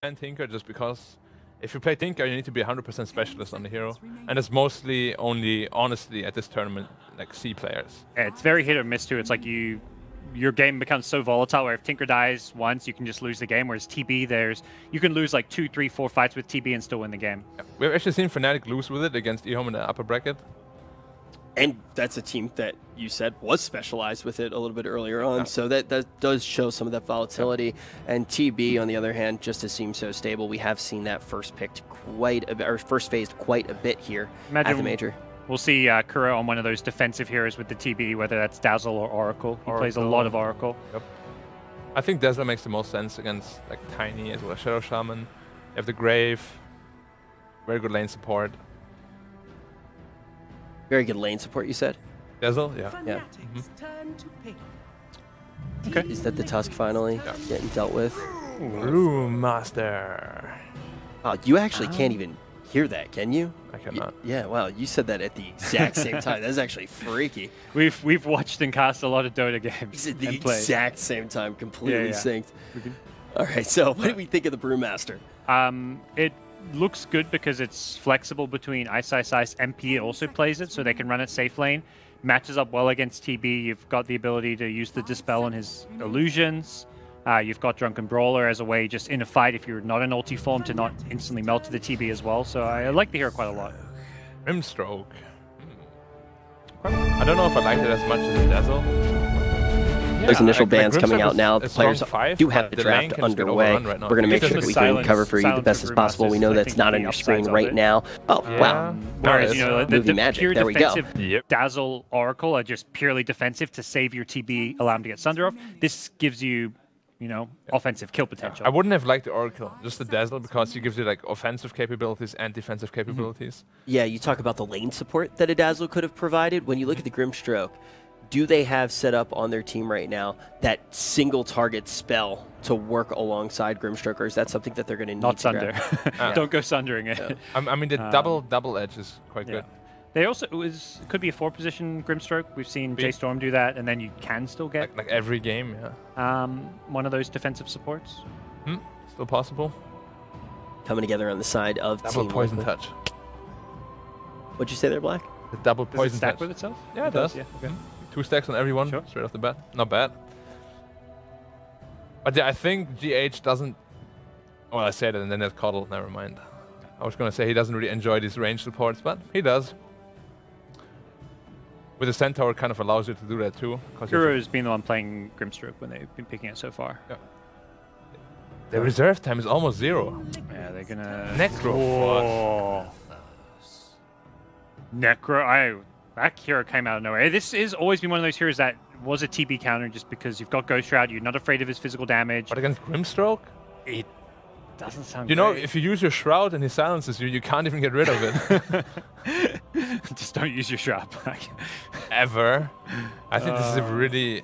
and Tinker just because if you play Tinker, you need to be 100% specialist on the hero, and it's mostly only, honestly, at this tournament, like C players. Yeah, it's very hit or miss too. It's like your game becomes so volatile where if Tinker dies once, you can just lose the game. Whereas TB, you can lose like 2, 3, 4 fights with TB and still win the game. Yeah. We've actually seen Fnatic lose with it against eHome in the upper bracket. And that's a team that you said was specialized with it a little bit earlier on, so that does show some of that volatility. And TB, on the other hand, just to seem so stable, we have seen that first phased quite a bit here at the major. We'll see Kuro on one of those defensive heroes with the TB, whether that's Dazzle or Oracle. He plays a lot of Oracle. Yep. I think Dazzle makes the most sense against like Tiny as well as Shadow Shaman. You have the Grave, very good lane support. Very good lane support, you said? Dazzle, yeah. Okay. Is that the Tusk finally getting dealt with? Room Master. Oh, you actually can't even hear that, can you? I cannot. Yeah, wow, you said that at the exact same time. That's actually freaky. We've watched and cast a lot of Dota games. At the exact same time, completely synced. All right, so what do we think of the Brewmaster? It looks good because it's flexible between Ice, MP also plays it, so they can run it safe lane. Matches up well against TB. You've got the ability to use the Dispel on his illusions. You've got Drunken Brawler as a way, just in a fight, if you're not in ulti form, to not instantly melt to the TB as well. So I like the hero quite a lot. Rimstroke. I don't know if I like it as much as the Dazzle. There's initial bans coming out now. The players do have the draft underway. We're going to make sure that we can cover for you the best as possible. We know that's not on your screen right now. Oh, wow. Whereas, you know, the magic. There we go. Dazzle, Oracle are just purely defensive to save your TB, allow him to get Sunder off. This gives you, you know, offensive kill potential. I wouldn't have liked the Oracle, just the Dazzle, because he gives you like offensive capabilities and defensive capabilities. Yeah, you talk about the lane support that a Dazzle could have provided. When you look at the Grimstroke, do they have set up on their team right now that single target spell to work alongside Grimstroke, or is that something that they're going to need? Not Sunder. Don't go Sundering it. Yeah. I mean, the double edge is quite good. They also it could be a 4-position Grimstroke. We've seen J Storm do that, and then you can still get like every game. one of those defensive supports. Still possible. Coming together on the side of double poison touch. What'd you say there, Black? The double poison does it stack touch with itself? Yeah, it does. Yeah. Okay. 2 stacks on everyone, straight off the bat. Not bad. But yeah, I think GH doesn't... Well, I said it and then there's Coddle. Never mind. I was going to say he doesn't really enjoy these range supports, but he does. With the Centaur, it kind of allows you to do that too. Kuro's been the one playing Grimstroke when they've been picking it so far. Yeah. The reserve time is almost 0. Yeah, they're going to... Necro. Necro, that hero came out of nowhere. This has always been one of those heroes that was a TB counter just because you've got Ghost Shroud, you're not afraid of his physical damage. But against Grimstroke? It doesn't sound You know, if you use your Shroud and he silences you, you can't even get rid of it. Just don't use your Shroud back. Ever. I think this is a really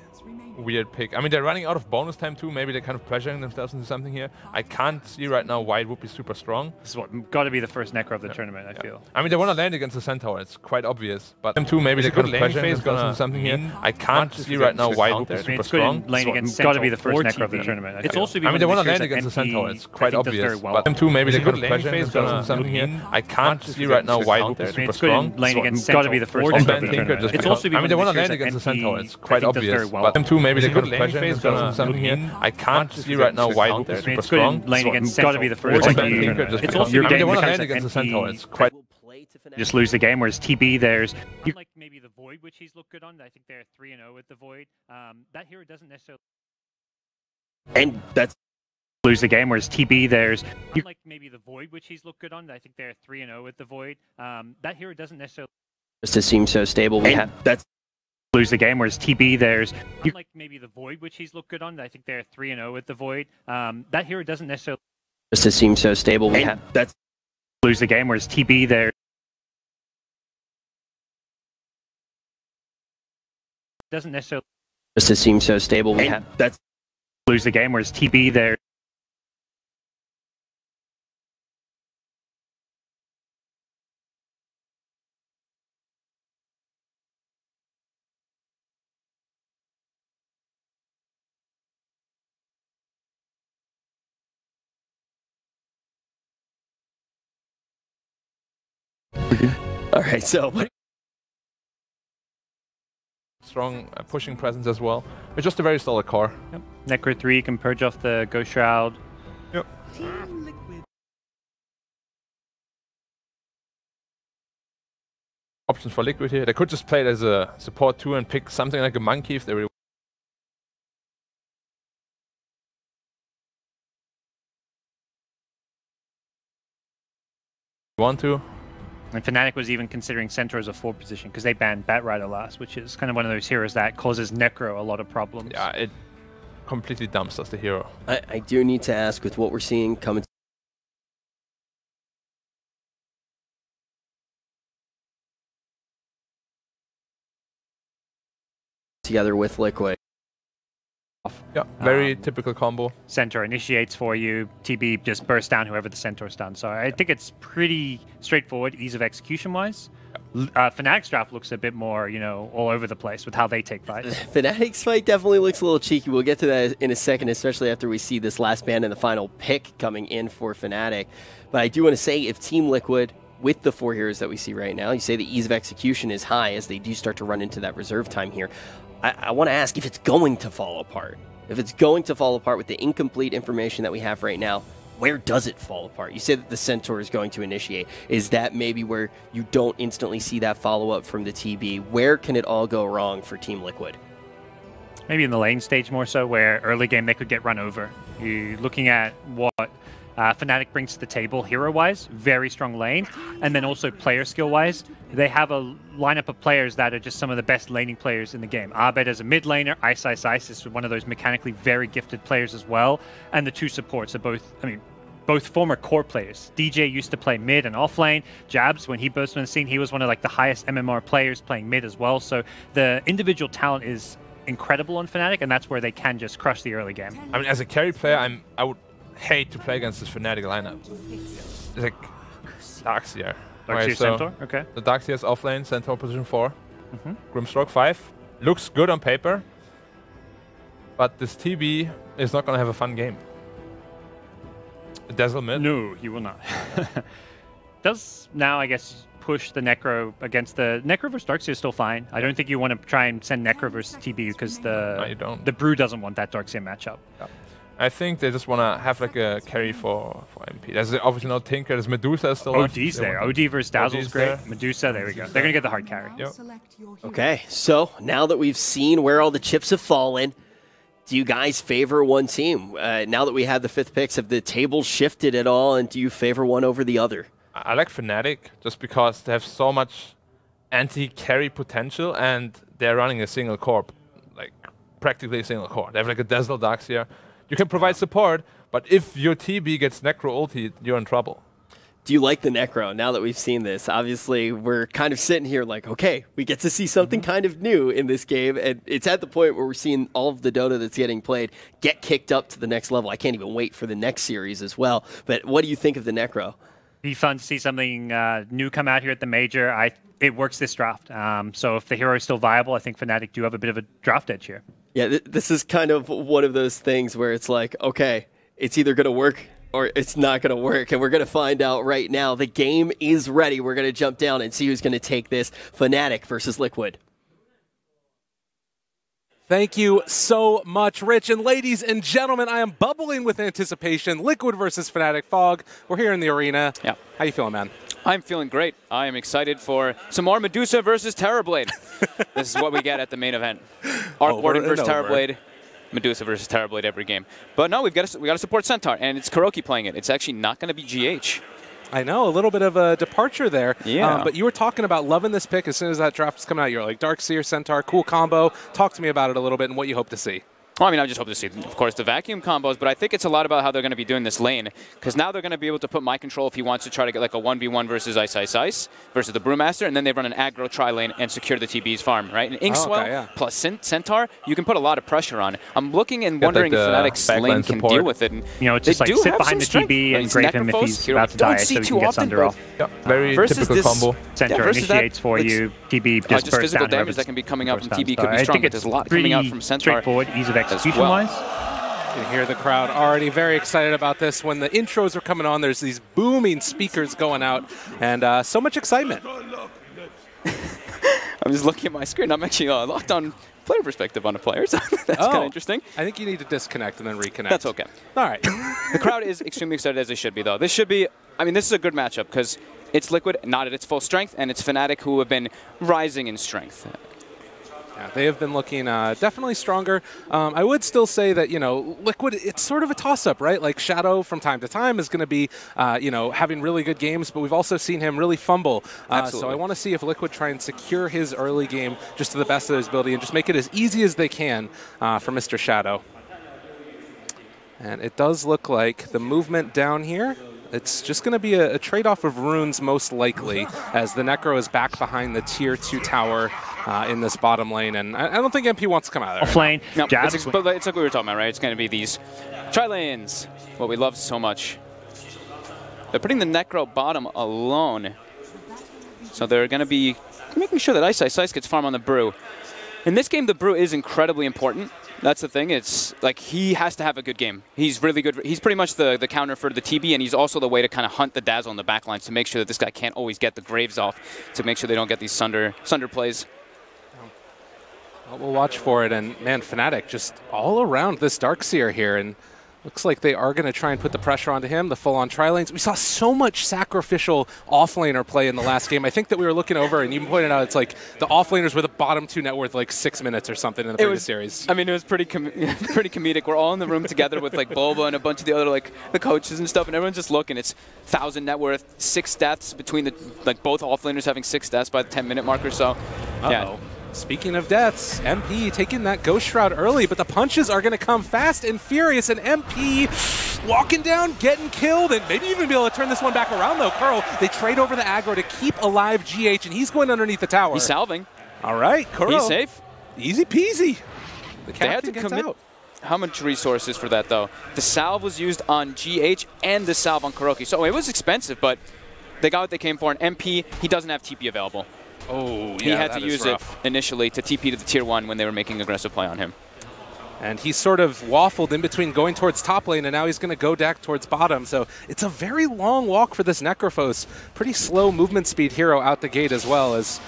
weird pick. I mean, they're running out of bonus time too. Maybe they're kind of pressuring themselves into something here. I can't see right now why it would be super strong. This is got to be the first Necro of the tournament, I feel. I mean, they want to land against the Centaur. It's quite obvious. But them too, maybe they're kind of pressuring themselves into something here. I can't see right now why it would be super strong. It's got to be the first Necro of the tournament. It's also I mean, they want to land against the Centaur. It's quite obvious. But them too, maybe they're kind of pressuring themselves into something here. I can't see right now why it would be super strong. It's got to be the first Necro of the tournament. It's also I mean, they want to land against the Centaur. It's quite obvious. But them too, maybe they're kind of pressuring something here. I can't see right now why it would be super strong. It's got to be the first. It's also they want to land against the Centaur. It's quite. Just lose the game. Whereas TB, there's like maybe the Void, which he's looked good on. I think they're 3-0 with the Void. That hero doesn't necessarily. And that's lose the game. Whereas TB, there's like maybe the Void, which he's looked good on. I think they're 3-0 with the Void. That hero doesn't necessarily. Just to seem so stable, that's. Lose the game, whereas TB, there's like maybe the Void, which he's looked good on. I think they're 3-0 with the Void. That hero doesn't necessarily. Just to seem so stable, that's. Lose the game, whereas TB, there doesn't necessarily. Just to seem so stable, that's. Lose the game, whereas TB, there. All right, so Strong pushing presence as well. It's just a very solid core. Yep. Necro 3 can purge off the Ghost Shroud. Yep. Options for Liquid here. They could just play it as a support 2 and pick something like a Monkey if they really want to. And Fnatic was even considering Centaur as a 4 position because they banned Batrider last, which is kind of one of those heroes that causes Necro a lot of problems. Yeah, it completely dumps us the hero. I do need to ask, with what we're seeing coming together with Liquid. Yeah, very typical combo. Centaur initiates for you, TB just bursts down whoever the Centaur's done. So I think it's pretty straightforward, ease of execution-wise. Fnatic's draft looks a bit more, you know, all over the place with how they take fights. Fnatic's fight definitely looks a little cheeky. We'll get to that in a second, especially after we see this last ban and the final pick coming in for Fnatic. But I do want to say, if Team Liquid, with the 4 heroes that we see right now, you say the ease of execution is high as they do start to run into that reserve time here. I want to ask if it's going to fall apart. If it's going to fall apart with the incomplete information that we have right now, where does it fall apart? You say that the Centaur is going to initiate. Is that maybe where you don't instantly see that follow-up from the TB? Where can it all go wrong for Team Liquid? Maybe in the lane stage more so, where early game they could get run over. You're looking at what Fnatic brings to the table hero-wise, very strong lane, and then also player skill-wise, they have a lineup of players that are just some of the best laning players in the game. Abed as a mid laner, Ice is one of those mechanically very gifted players as well, and the 2 supports are both, I mean, both former core players. DJ used to play mid and off lane. Jabs, when he burst on the scene, he was one of like the highest MMR players playing mid as well. So the individual talent is incredible on Fnatic, and that's where they can just crush the early game. I mean, as a carry player, I would hate to play against this Fnatic lineup. It's like Darkseer. Darkseer Centaur, okay. The Darkseer is offlane, Centaur position 4. Grimstroke 5. Looks good on paper, but this TB is not going to have a fun game. Dazzle mid? No, he will not. Does now, I guess, push the Necro against the Necro versus Darkseer is still fine. I don't think you want to try and send Necro versus TB because the Brew doesn't want that Darkseer matchup. Yeah. I think they just want to have like a carry for MP. There's obviously no Tinker. There's Medusa still left. OD's there. OD versus Dazzle's great. There. Medusa, there we go. They're going to get the hard carry. Yep. Okay, so now that we've seen where all the chips have fallen, do you guys favor one team? Now that we have the 5th picks, have the tables shifted at all, and do you favor one over the other? I like Fnatic just because they have so much anti-carry potential, and they're running a single core, like practically a single core. They have like a Dazzle Darkseer. You can provide support, but if your TB gets Necro ulti, you're in trouble. Do you like the Necro now that we've seen this? Obviously, we're kind of sitting here like, okay, we get to see something kind of new in this game, and it's at the point where we're seeing all of the Dota that's getting played get kicked up to the next level. I can't even wait for the next series as well. But what do you think of the Necro? Be fun to see something new come out here at the Major. It works this draft. So if the hero is still viable, I think Fnatic do have a bit of a draft edge here. Yeah, this is kind of one of those things where it's like, okay, it's either going to work or it's not going to work, and we're going to find out right now. The game is ready. We're going to jump down and see who's going to take this. Fnatic versus Liquid. Thank you so much, Rich. And ladies and gentlemen, I am bubbling with anticipation. Liquid versus Fnatic. Fog, we're here in the arena. Yeah. How you feeling, man? I'm feeling great. I am excited for some more Medusa versus Terrorblade. This is what we get at the main event. Arc Warden versus Terrorblade. Medusa versus Terrorblade every game. But no, we got to support Centaur, and it's Kuroki playing it. It's actually not going to be GH. I know, a little bit of a departure there. Yeah. But you were talking about loving this pick as soon as that draft was coming out. You're like, Darkseer, Centaur, cool combo. Talk to me about it a little bit and what you hope to see. Well, I mean, I just hope to see, of course, the vacuum combos, but I think it's a lot about how they're going to be doing this lane, because now they're going to be able to put Mind Control if he wants to try to get like a 1v1 versus Ice versus the Brewmaster, and then they run an aggro tri-lane and secure the TB's farm, right? And Inkswell plus Centaur, you can put a lot of pressure on. I'm looking and wondering if Fnatic's lane can deal with it. And you know, it's just like sit behind the TB and grave him if he's about to die so he can get Sunder off. Very typical combo. Centaur initiates for you, TB just bursts physical down damage that can be coming out from TB could be strong, but there's a lot coming out from Centaur. Straightforward, ease of execution-wise. You can hear the crowd already very excited about this. When the intros are coming on, there's these booming speakers going out, and so much excitement. I'm just looking at my screen. I'm actually locked on player perspective on the players. That's kind of interesting. I think you need to disconnect and then reconnect. That's okay. All right. The crowd is extremely excited, as they should be, though. This should be, I mean, this is a good matchup because it's Liquid, not at its full strength, and it's Fnatic, who have been rising in strength. Yeah, they have been looking definitely stronger. I would still say that, you know, Liquid, it's sort of a toss-up, right? Like Shadow from time to time is going to be, you know, having really good games, but we've also seen him really fumble. So I want to see if Liquid try and secure his early game just to the best of his ability and just make it as easy as they can for Mr. Shadow. And it does look like the movement down here, it's just going to be a trade-off of runes most likely, as the Necro is back behind the Tier 2 tower in this bottom lane, and I don't think MP wants to come out of there. Off lane, no, jabs. it's like we were talking about, right? It's going to be these tri-lanes, what we love so much. They're putting the Necro bottom alone, so they're going to be making sure that Ice gets farm on the Brew. In this game, the Brew is incredibly important. That's the thing. It's like he has to have a good game. He's really good. He's pretty much the counter for the TB, and he's also the way to kind of hunt the Dazzle in the backlines to make sure that this guy can't always get the Graves off, to make sure they don't get these Sunder plays. Well, we'll watch for it, and man, Fnatic just all around this Darkseer here, and looks like they are going to try and put the pressure onto him, the full-on tri-lanes. We saw so much sacrificial off-laner play in the last game. I think that we were looking over, and you pointed out, it's like the off-laners were the bottom two net worth like 6 minutes or something in the previous series. I mean, it was pretty comedic. We're all in the room together with like Boba and a bunch of the other like the coaches and stuff, and everyone's just looking. It's 1,000 net worth, 6 deaths between the both off-laners having 6 deaths by the 10-minute mark or so. Yeah. Speaking of deaths, MP taking that Ghost Shroud early, but the punches are going to come fast and furious, and MP walking down, getting killed, and maybe even be able to turn this one back around, though. Kuro, they trade over the aggro to keep alive GH, and he's going underneath the tower. He's salving. All right, Kuro. He's safe. Easy peasy. The they had to commit out. How much resources for that, though? The salve was used on GH and the salve on Kuroki, so it was expensive, but they got what they came for, and MP, he doesn't have TP available. Oh, yeah, he had to use it initially to TP to the Tier 1 when they were making aggressive play on him. And he sort of waffled in between going towards top lane, and now he's going to go back towards bottom. So it's a very long walk for this Necrophos. Pretty slow movement speed hero out the gate, as well as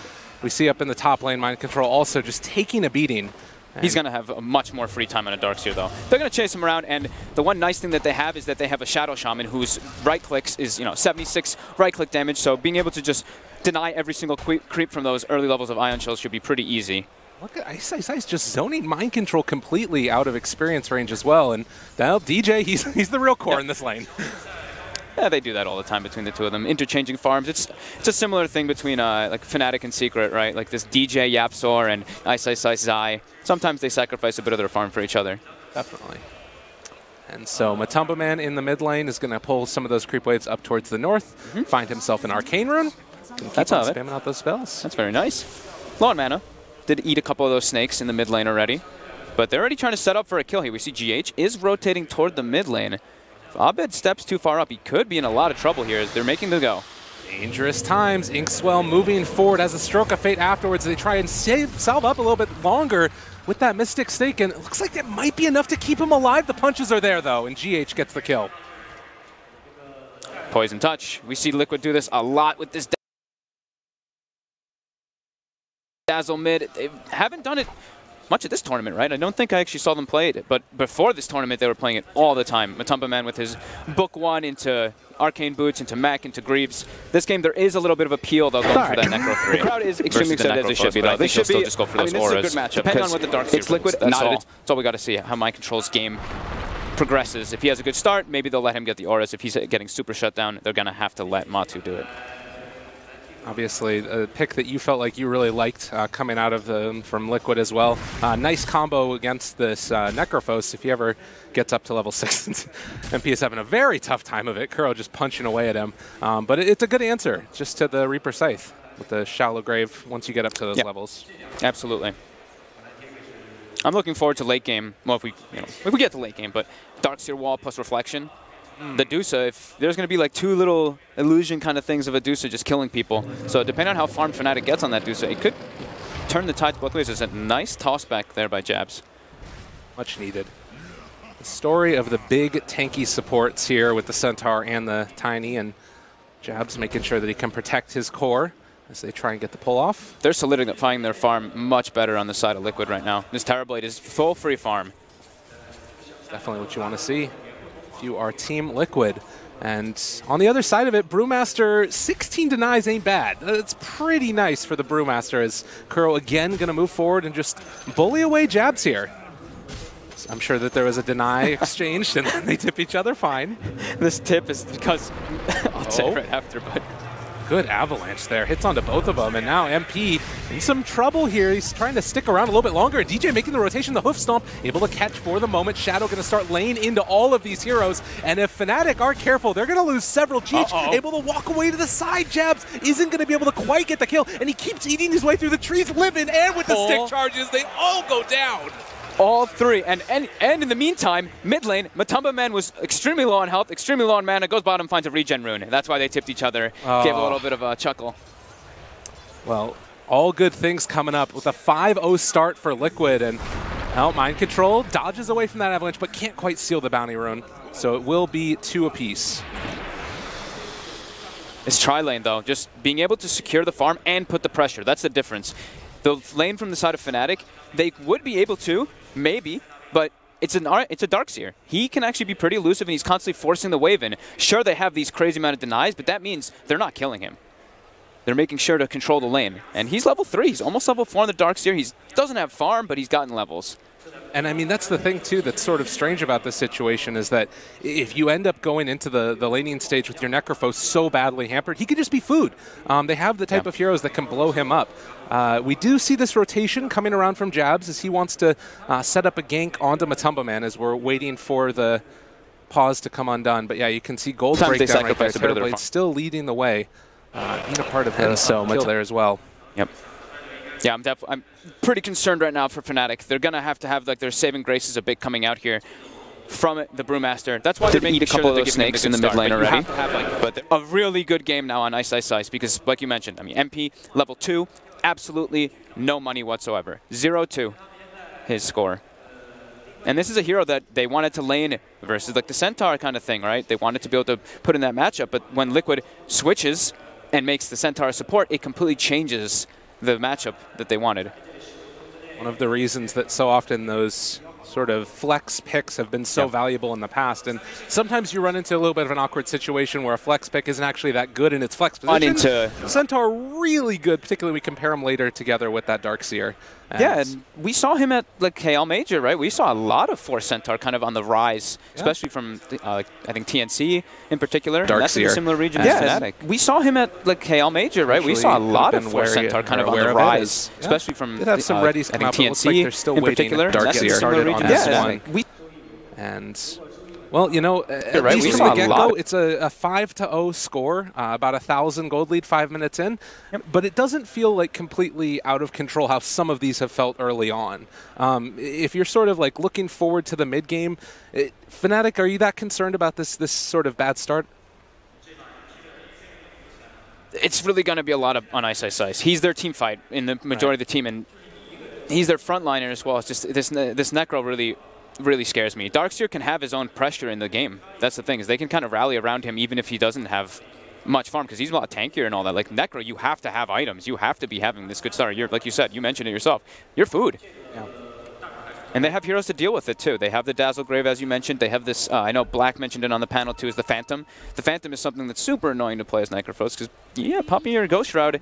we see up in the top lane. Mind Control also just taking a beating. He's going to have a much more free time on a Darkseer, though. They're going to chase him around, and the one nice thing that they have is that they have a Shadow Shaman whose right clicks is 76 right click damage, so being able to just deny every single creep from those early levels of Ion Shells should be pretty easy. Look at Ice just zoning Mind Control completely out of experience range as well, and now DJ, he's the real core in this lane. Yeah, they do that all the time between the two of them, interchanging farms. It's a similar thing between like Fnatic and Secret, right? Like this DJ Yapzor and Ice Zai. Sometimes they sacrifice a bit of their farm for each other. Definitely. And so Matumba Man in the mid lane is going to pull some of those creep waves up towards the north, find himself an Arcane Rune, and keep on spamming out those spells. That's very nice. Low on mana. Did eat a couple of those snakes in the mid lane already. But they're already trying to set up for a kill here. We see GH is rotating toward the mid lane. If Abed steps too far up, he could be in a lot of trouble here as they're making the go. Dangerous times. Inkswell moving forward as a stroke of fate afterwards. They try and salve up a little bit longer with that Mystic Stake, and it looks like that might be enough to keep him alive. The punches are there, though, and GH gets the kill. Poison Touch. We see Liquid do this a lot with this Dazzle mid. They haven't done it much of this tournament, right? I don't think I actually saw them play it, but before this tournament, they were playing it all the time. Matumba Man with his Book 1 into Arcane Boots, into Mac, into Greaves. This game, there is a little bit of appeal, though, going for that Necro 3. The crowd is extremely excited, as they should be, though. They should still just go for those auras. This is a good matchup. Depending on what the Darkseer it's Liquid, that's all we got to see, how Mind Control's game progresses. If he has a good start, maybe they'll let him get the auras. If he's getting super shut down, they're going to have to let Matu do it. Obviously, a pick that you felt like you really liked coming out of from Liquid as well. Nice combo against this Necrophos if he ever gets up to level 6. MP is having a very tough time of it. Kuro just punching away at him. But it's a good answer just to the Reaper Scythe with the Shallow Grave once you get up to those levels. Absolutely. I'm looking forward to late game. Well, if we get to late game, but Darkseer Wall plus Reflection. The Dusa, if there's going to be like 2 little illusion kind of things of a Dusa just killing people. So depending on how farm Fnatic gets on that Dusa, it could turn the tides both ways. There's a nice toss back there by Jabs. Much needed. The story of the big tanky supports here with the Centaur and the Tiny, and Jabs making sure that he can protect his core as they try and get the pull off. They're solidifying their farm much better on the side of Liquid right now. This Terrorblade is full free farm. Definitely what you want to see if you are Team Liquid. And on the other side of it, Brewmaster, 16 denies ain't bad. That's pretty nice for the Brewmaster, as Kuro again going to move forward and just bully away Jabs here. So I'm sure that there was a deny exchanged and then they tip each other fine. This tip is because, I'll say right after, but... Good avalanche there. Hits onto both of them, and now MP in some trouble here. He's trying to stick around a little bit longer. DJ making the rotation, the hoof stomp, able to catch for the moment. Shadow going to start laying into all of these heroes, and if Fnatic aren't careful, they're going to lose several. Cheech able to walk away to the side. Jabs isn't going to be able to quite get the kill, and he keeps eating his way through the trees, living, and with the stick charges, they all go down. All three, and in the meantime, mid lane, Matumba Man was extremely low on health, extremely low on mana, goes bottom, finds a regen rune. That's why they tipped each other, gave a little bit of a chuckle. Well, all good things coming up with a 5-0 start for Liquid, and Mind Control dodges away from that avalanche, but can't quite seal the bounty rune. So it will be 2 apiece. It's tri-lane though, just being able to secure the farm and put the pressure. That's the difference. The lane from the side of Fnatic, they would be able to, maybe, but it's a Darkseer. He can actually be pretty elusive, and he's constantly forcing the wave in. Sure, they have these crazy amount of denies, but that means they're not killing him. They're making sure to control the lane. And he's level 3. He's almost level 4 in the Darkseer. He doesn't have farm, but he's gotten levels. And I mean, that's the thing, too, that's sort of strange about this situation is that if you end up going into the laning stage with your Necrophos so badly hampered, he could just be food. They have the type of heroes that can blow him up. We do see this rotation coming around from Jabs as he wants to set up a gank onto Matumba Man as we're waiting for the pause to come undone. But yeah, you can see Gold breakdown right there. Terrorblade still leading the way, being a part of the kill there as well. Yep. Yeah, I'm pretty concerned right now for Fnatic. They're going to have like their saving graces a bit coming out here from the Brewmaster. That's why they're making sure that they're giving snakes in the mid lane already. But a really good game now on Ice Ice Ice because, like you mentioned, I mean, MP level 2, absolutely no money whatsoever. 0-2, his score. And this is a hero that they wanted to lane versus like the Centaur kind of thing, right? They wanted to be able to put in that matchup, but when Liquid switches and makes the Centaur support, it completely changes the matchup that they wanted. One of the reasons that so often those sort of flex picks have been so valuable in the past, and sometimes you run into a little bit of an awkward situation where a flex pick isn't actually that good in its flex position. Centaur really good, particularly we compare him later together with that Darkseer. And we saw him at like KL Major, right? We saw a lot of Force Centaur kind of on the rise, especially from I think TNC in particular. That's in a similar region as Fnatic. We saw him at like KL Major, right? We saw a lot of Force Centaur kind of on the rise, especially from did have some readies come out, but it looks like they're still in waiting. particular. Darkseer started on this one. And well, you know, at least from the get-go, it's a 5-0 score, about 1,000 gold lead 5 minutes in. But it doesn't feel like completely out of control how some of these have felt early on. If you're sort of like looking forward to the mid-game, Fnatic, are you that concerned about this sort of bad start? It's really going to be a lot on Ice Ice Ice. He's their team fight in the majority of the team, and he's their frontliner as well. It's just this Necro really scares me. Darkseer can have his own pressure in the game. That's the thing, is they can kind of rally around him even if he doesn't have much farm, because he's a lot tankier and all that. Like Necro, you have to have items. You have to be having this good start. Like you said, you mentioned it yourself. You're food. Yeah. And they have heroes to deal with it too. They have the Dazzle Grave, as you mentioned. They have this, I know Black mentioned it on the panel too, is the Phantom. The Phantom is something that's super annoying to play as Necrophos, because yeah, popping your Ghost Shroud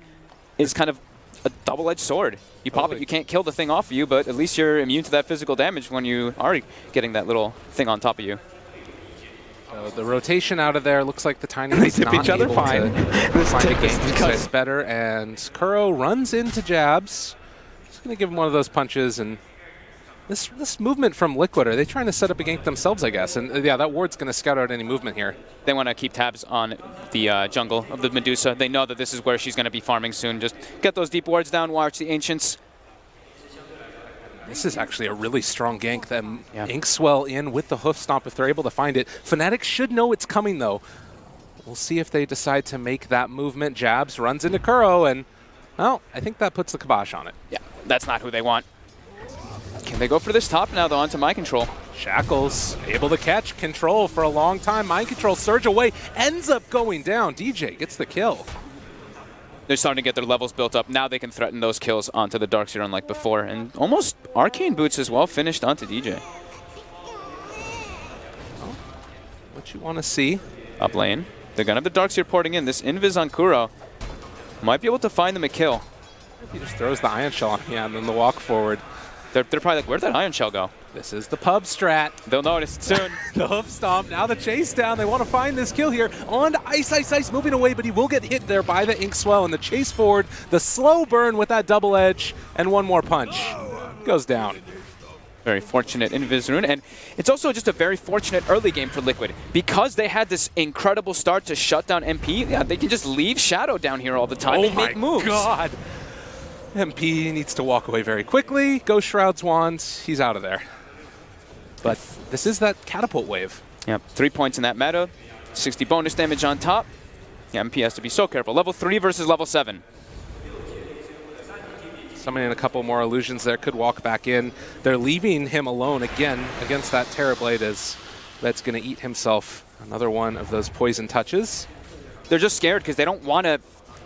is kind of a double-edged sword. You pop it, you can't kill the thing off of you, but at least you're immune to that physical damage when you are getting that little thing on top of you. So the rotation out of there looks like the Tiny is not each other able fine. to find a game that's better, and Kuro runs into Jabs. Just going to give him one of those punches, and this movement from Liquid, are they trying to set up a gank themselves, I guess? And yeah, that ward's going to scout out any movement here. They want to keep tabs on the jungle of the Medusa. They know that this is where she's going to be farming soon. Just get those deep wards down, watch the Ancients. This is actually a really strong gank. Them Inkswell in with the hoof stomp if they're able to find it. Fnatic should know it's coming, though. We'll see if they decide to make that movement. Jabs runs into Kuro, and, well, I think that puts the kibosh on it. Yeah, that's not who they want. Can they go for this top now, though, onto Mind Control? Shackles able to catch control for a long time. Mind control, surge away, ends up going down. DJ gets the kill. They're starting to get their levels built up. Now they can threaten those kills onto the Darkseer unlike before. And almost Arcane Boots as well finished onto DJ. Well, what you want to see. Up lane. They're going to have the Darkseer porting in. This Invis on Kuro might be able to find them a kill. He just throws the Ion Shell on him, and then the walk forward. They're probably like, where'd that Ion Shell go? This is the pub strat. They'll notice it soon. The hoof stomp, now the chase down. They want to find this kill here. On to Ice, moving away, but he will get hit there by the Inkswell, and the chase forward, the slow burn with that double edge, and one more punch. Goes down. Very fortunate Invis rune, and it's also just a very fortunate early game for Liquid. Because they had this incredible start to shut down MP, yeah, they can just leave Shadow down here all the time and make moves. Oh my god! MP needs to walk away very quickly. Ghost Shroud's wands, he's out of there. But this is that catapult wave. Yep, 3 points in that meta, 60 bonus damage on top. Yeah, MP has to be so careful. Level 3 versus level 7. Summoning a couple more illusions there, could walk back in. They're leaving him alone again against that Terrorblade as that's going to eat himself another one of those poison touches. They're just scared because they don't want to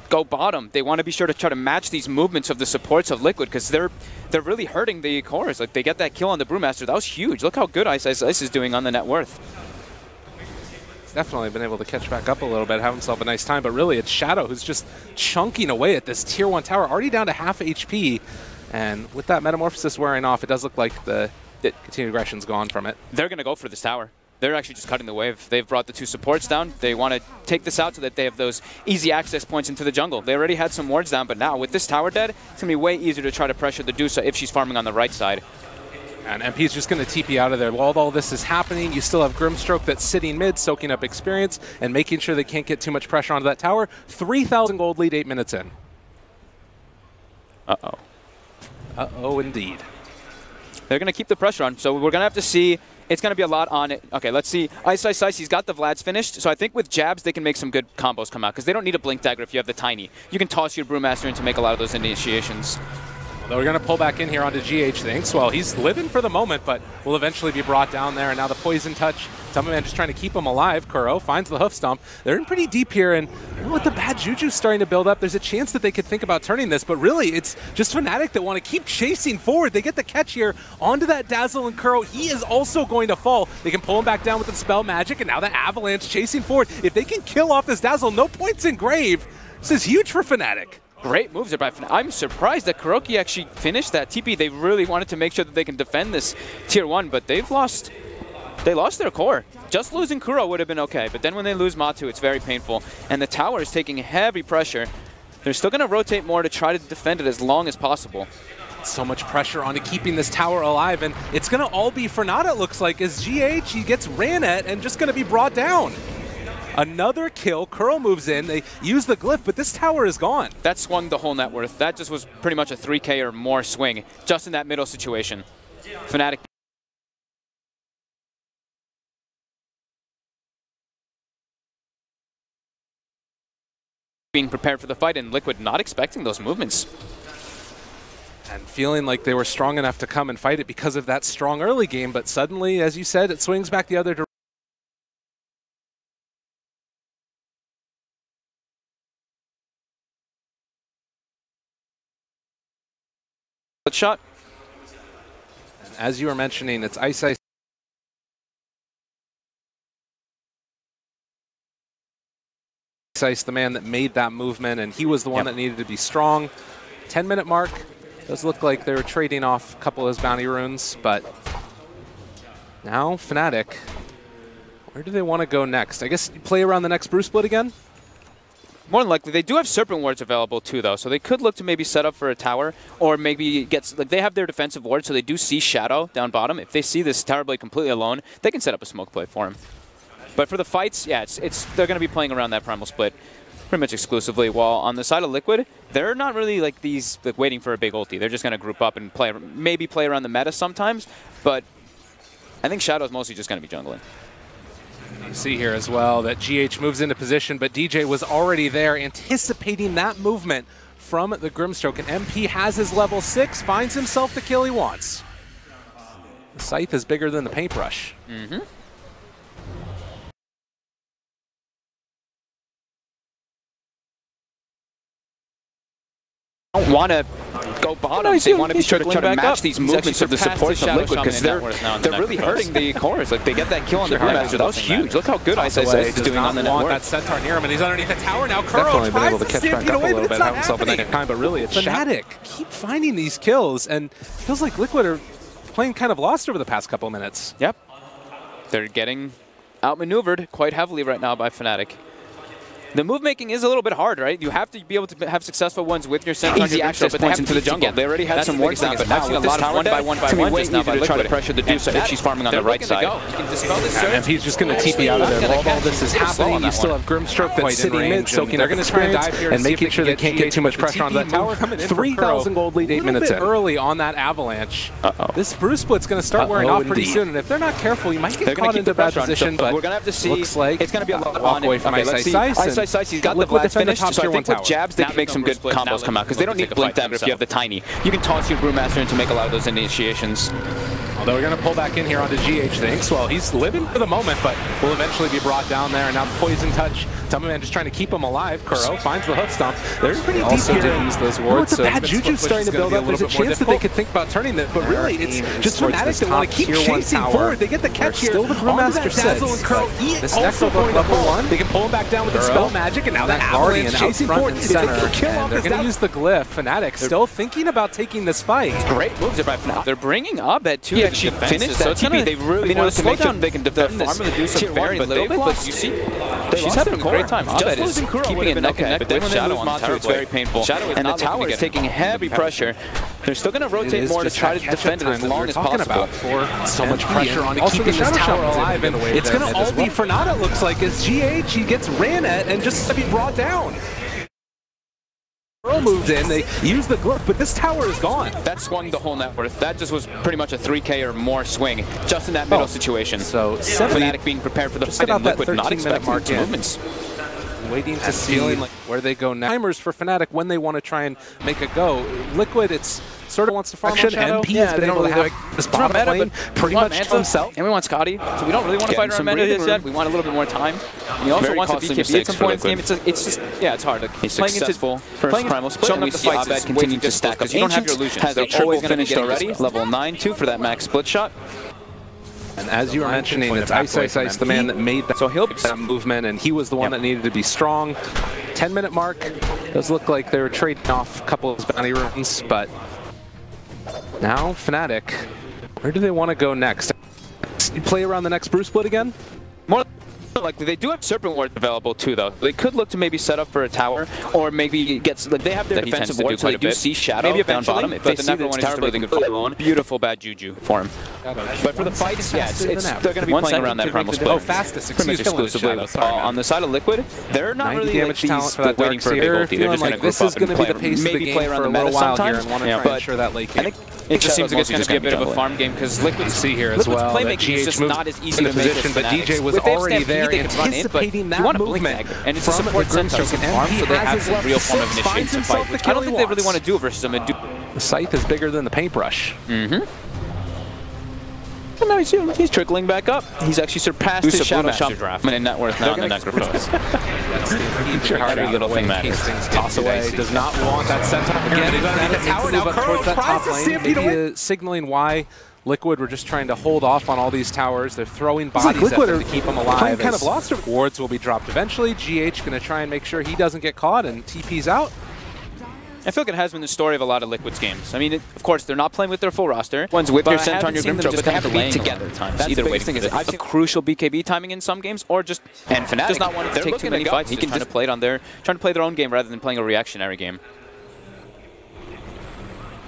go bottom. They want to be sure to try to match these movements of the supports of Liquid because they're really hurting the cores. Like they get that kill on the Brewmaster. That was huge. Look how good Ice is doing on the net worth. He's definitely been able to catch back up a little bit, have himself a nice time, but really it's Shadow who's just chunking away at this tier 1 tower, already down to half HP. And with that Metamorphosis wearing off, it does look like the continued aggression's gone from it. They're going to go for this tower. They're actually just cutting the wave. They've brought the 2 supports down. They want to take this out so that they have those easy access points into the jungle. They already had some wards down, but now with this tower dead, it's going to be way easier to try to pressure the Dusa if she's farming on the right side. And MP's just going to TP out of there. While all this is happening, you still have Grimstroke that's sitting mid, soaking up experience, and making sure they can't get too much pressure onto that tower. 3,000 gold lead 8 minutes in. Uh-oh. Uh-oh, indeed. They're going to keep the pressure on, so we're going to have to see. It's going to be a lot on it. Okay, let's see. Ice, he's got the Vlads finished, so I think with jabs they can make some good combos come out, because they don't need a Blink Dagger if you have the Tiny. You can toss your Brewmaster in to make a lot of those initiations. Well, we're going to pull back in here onto GH the Inkswell. He's living for the moment, but will eventually be brought down there, and now the Poison Touch. Summerman just trying to keep him alive. Kuro finds the Hoof Stomp. They're in pretty deep here, and with the bad juju starting to build up, there's a chance that they could think about turning this, but really it's just Fnatic that want to keep chasing forward. They get the catch here onto that Dazzle, and Kuro, he is also going to fall. They can pull him back down with the Spell Magic, and now the Avalanche chasing forward. If they can kill off this Dazzle, no points in grave. This is huge for Fnatic. Great moves there by Fnatic. I'm surprised that Kuroki actually finished that TP. They really wanted to make sure that they can defend this tier 1, but they lost their core. Just losing Kuro would have been okay, but then when they lose Matu, it's very painful. And the tower is taking heavy pressure. They're still going to rotate more to try to defend it as long as possible. So much pressure onto keeping this tower alive, and it's going to all be for naught, it looks like, as GH, he gets ran at and just going to be brought down. Another kill. Kuro moves in. They use the glyph, but this tower is gone. That swung the whole net worth. That just was pretty much a 3K or more swing just in that middle situation. Fnatic being prepared for the fight, and Liquid not expecting those movements. And feeling like they were strong enough to come and fight it because of that strong early game, but suddenly, as you said, it swings back the other direction. Shot. And as you were mentioning, it's Ice, the man that made that movement, and he was the one that needed to be strong. 10-minute mark. Does look like they were trading off a couple of his bounty runes, but now Fnatic, where do they want to go next? I guess play around the next brew split again? More than likely. They do have Serpent Wards available too, though, so they could look to maybe set up for a tower, or maybe get, like, they have their defensive ward, so they do see Shadow down bottom. If they see this Tower Blade completely alone, they can set up a smoke play for him. But for the fights, yeah, they're going to be playing around that Primal Split pretty much exclusively, while on the side of Liquid, they're not really like these, like, waiting for a big ulti. They're just going to group up and maybe play around the meta sometimes, but I think Shadow's mostly just going to be jungling. You see here as well that GH moves into position, but DJ was already there anticipating that movement from the Grimstroke, and MP has his level 6, finds himself the kill he wants. The scythe is bigger than the paintbrush. Mm-hmm. Don't want to go bottom. They want to be sure to try to match these movements of the support of Liquid because they're really hurting the cores. Like they get that kill on the Brewmaster. That was huge. Look how good ISIS is doing on the network. That Centaur near him, and he's underneath the tower now. Kuro tries to stampede away, but it's not happening. But really, it's Fnatic keep finding these kills, and feels like Liquid are playing kind of lost over the past couple of minutes. Yep. They're getting outmaneuvered quite heavily right now by Fnatic. The move making is a little bit hard, right? You have to be able to have successful ones with your Centaur, easy access but they have into the jungle. They already had some work done, but now a lot of one by one just now by to try to Liquid. pressure the Dusa if she's farming on the right side. You can dispel this And if he's just going to TP out of there while all this is happening, you still have Grimstroke that's sitting mid, soaking they're going to try and dive here and making sure they can't get too much pressure on that tower. 3,000 gold lead 8 minutes in. Early on that avalanche. This Bruce Split's going to start wearing off pretty soon, and if they're not careful, you might get caught into bad position, but we're going to have to see. Looks like it's going to be a lot walk away from ISIS. He's got the Vlad finished, so I think with jabs they can make some good combos come out because they don't need blink dagger if you have the tiny. You can toss your Brewmaster in to make a lot of those initiations. Although we're going to pull back in here onto GH thinks. Well, he's living for the moment, but will eventually be brought down there. And now Poison Touch. Tumberman just trying to keep him alive. Kuro finds the hoof stomp. They're pretty deep here. Did use those wards. So the bad juju starting to build up. There's a chance that they could think about turning this, but really it's just Fnatic that want to keep chasing forward. They get the catch here. Still the Brewmaster Dazzle and Kuro this also going level 1. They can pull him back down with the spell magic, and now that Guardian chasing forward. And they're going to use the glyph. Fnatic still thinking about taking this fight. Great moves by Fnatic. They're bringing up at 2. She finished that TP. They really want to make sure they can defend this tier 1 a little bit, but you see, she's having a great time. Abed is keeping it neck and neck, but then when they lose Monster, it's very painful. And the tower is taking heavy pressure. They're still going to rotate more to try to defend it as long as possible. So much pressure on keeping this tower alive, and it's going to all be for Nada, looks like, as GH, he gets ran at and just to be brought down. Kuro moved in, they used the glyph, but this tower is gone. That swung the whole net worth. That just was pretty much a 3K or more swing, just in that middle situation. So Fnatic being prepared for the fight and Liquid not expecting its movements. Waiting to see like where they go next. Timers for Fnatic when they want to try and make a go. Liquid, it's sort of wants to farm on Shadow. MP has been able to have this bottom lane pretty much to himself. And we want Scotty, so we don't really want to fight around meta yet. We want a little bit more time. And he also wants a BKB at some point in this game. It's just, yeah, it's hard. He's successful first primal split, and we see Abed continue to stack up. You don't have your illusions. Has a triple finished already. Level 9-2 for that max split shot. And as you were mentioning, it's ISIS, the man that made that, so he'll be that movement, and he was the one that needed to be strong. 10-minute mark. Does look like they were trading off a couple of bounty runes, but now Fnatic, where do they want to go next? You play around the next Bruce split again? More likely, they do have Serpent Ward available too, though. They could look to maybe set up for a tower, or maybe get like they have their defensive ward, so they do see Shadow maybe down bottom. If they see that tower building good, beautiful bad juju for him. But for the fights, yeah, they're going to be playing around that primal split. Oh, fastest, pretty much exclusively. On the side of Liquid, they're not really damage talent for that waiting for a big ulti. They're just going to this is going to be the pace of the game for a little while here, and want to try and ensure that late game. It just seems like it's going to be a bit of a farm game because Liquid see here as well. Playmaking is just not as easy to make as but DJ was already there anticipating that movement. And it's a support Centaur can farm, so they have some real form of initiation to fight, which I don't think they really want to do versus a mid. The scythe is bigger than the paintbrush. And now he's trickling back up. He's actually surpassed his Shadow Shop draft in net worth now in the Necrophos. Every little thing matters. Toss away. Does not want that Centaur again. The tower now towards that top lane. Maybe signaling why Liquid were just trying to hold off on all these towers. They're throwing bodies at them to keep them alive. Kind of lost. Wards will be dropped eventually. GH going to try and make sure he doesn't get caught, and TP's out. I feel like it has been the story of a lot of Liquid's games. I mean, of course, they're not playing with their full roster. One's with your Centaur and your Grimthrow, but they have to be together at times. Either way, I've seen crucial BKB timing in some games, or just Fnatic just not wanting to take too many fights. He can just play it on trying to play their own game rather than playing a reactionary game.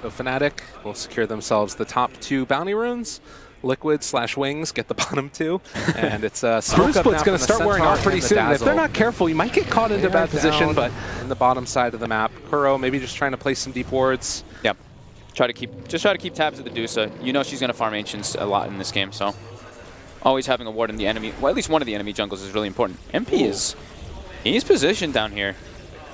So Fnatic will secure themselves the top 2 bounty runes. Liquid/Wings get the bottom 2, and it's Bruce Split's going to start wearing off pretty soon. If they're not careful, you might get caught into bad position, but in the bottom side of the map, Kuro maybe just trying to place some deep wards. Yep. Try to keep tabs of the Dusa. You know she's going to farm Ancients a lot in this game, so always having a ward in the enemy, well, at least one of the enemy jungles is really important. MP he's positioned down here.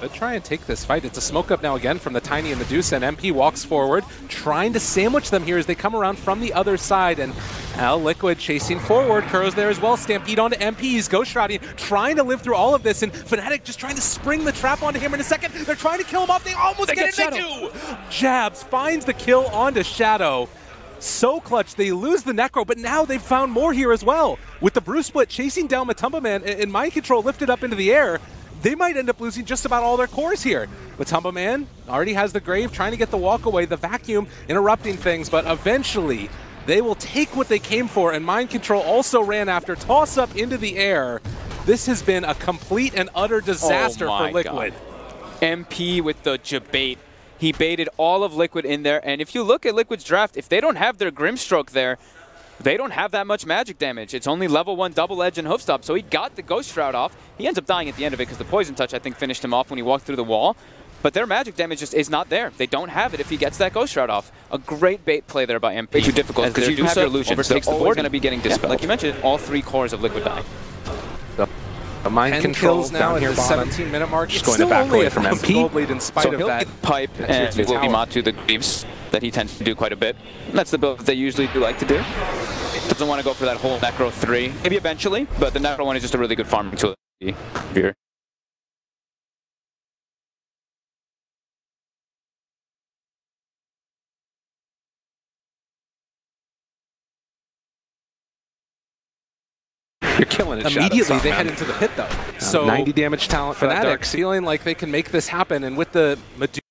Could try and take this fight. It's a smoke up now again from the Tiny and Medusa, and MP walks forward, trying to sandwich them here as they come around from the other side. And now Liquid chasing forward. Kuro's there as well. Stampede onto MP. He's Ghost Shrouding, trying to live through all of this. And Fnatic just trying to spring the trap onto him in a second. They're trying to kill him off. They almost get it. They do! Jabs finds the kill onto Shadow. So clutch, they lose the Necro, but now they've found more here as well. With the Bruce Split chasing down Matumba Man and Mind Control lifted up into the air, they might end up losing just about all their cores here. Matumba Man already has the Grave, trying to get the walk away, the Vacuum interrupting things, but eventually they will take what they came for, and Mind Control also ran after, toss up into the air. This has been a complete and utter disaster for Liquid. God. MP with the Jabait. He baited all of Liquid in there, and if you look at Liquid's draft, if they don't have their Grimstroke there, they don't have that much magic damage. It's only level 1 double edge and hoof stop, so he got the Ghost Shroud off. He ends up dying at the end of it because the Poison Touch, I think, finished him off when he walked through the wall. But their magic damage just is not there. They don't have it if he gets that Ghost Shroud off. A great bait play there by MP. Way too difficult because you do have your illusion. Overtakes the board, going to be getting dispelled. Like you mentioned, all 3 cores of Liquid die. The Mind Control now at the 17-minute mark. Just going to back away from MP. Gold lead in spite of that. Pipe and will be Matu the Greaves that he tends to do quite a bit. And that's the build that they usually do like to do. Doesn't want to go for that whole Necro 3. Maybe eventually, but the Necro 1 is just a really good farming tool. Here. You're killing it. Immediately they head into the pit though. So 90 damage talent for that Fnatic feeling like they can make this happen, and with the Medusa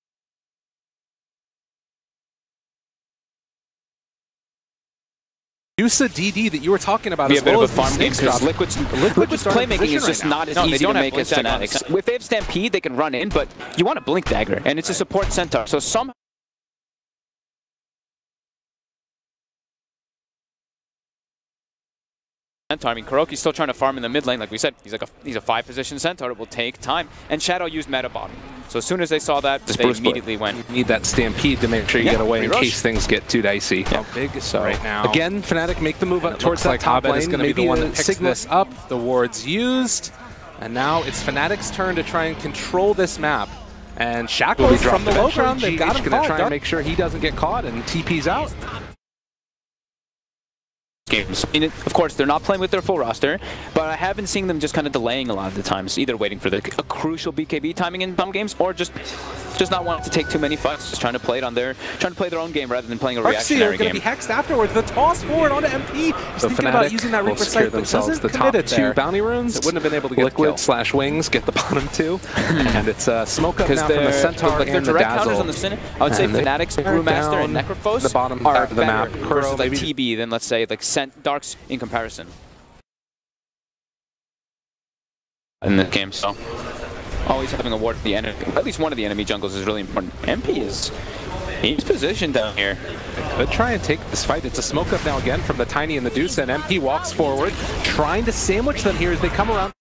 DD that you were talking about as well as the Snake Drop. Liquid's playmaking is just not as easy to make as Fnatic. If they have Stampede, they can run in, but you want a Blink Dagger, and it's a support Centaur. So somehow Centaur. I mean, Kuroki's still trying to farm in the mid lane, like we said. He's a 5-position Centaur. It will take time. And Shadow used meta bottom. So as soon as they saw that, they immediately went. You need that Stampede to make sure you get away in case things get too dicey. How big is right now? Again, Fnatic make the move up towards that top lane. Is going to be the one that picks this up. The ward's used. And now it's Fnatic's turn to try and control this map. And Shackles from the low ground. They've got him going to try and make sure he doesn't get caught, and TP's out. Games. I mean, of course, they're not playing with their full roster, but I have been seeing them just kind of delaying a lot of the times, either waiting for a crucial BKB timing in some games, or just not wanting to take too many fights, just trying to play their own game rather than playing a reactionary game. Going to be hexed afterwards. The toss forward onto MP. He's thinking about using that Reaper Sight, but doesn't commit it there. 2 bounty runes. It wouldn't have been able to get Liquid/Wings get the bottom 2, and it's a smoke up now from the Centaur and the Dazzle. On the Sin, I would say Fnatic's Brewmaster and Necrophos the bottom part of the map versus like TB than let's say like Darks in comparison in the game. So always having a ward for the enemy, at least one of the enemy jungles, is really important. MP he's positioned down here. They could try and take this fight. It's a smoke up now again from the Tiny and the Deuce, and MP walks forward, trying to sandwich them here as they come around.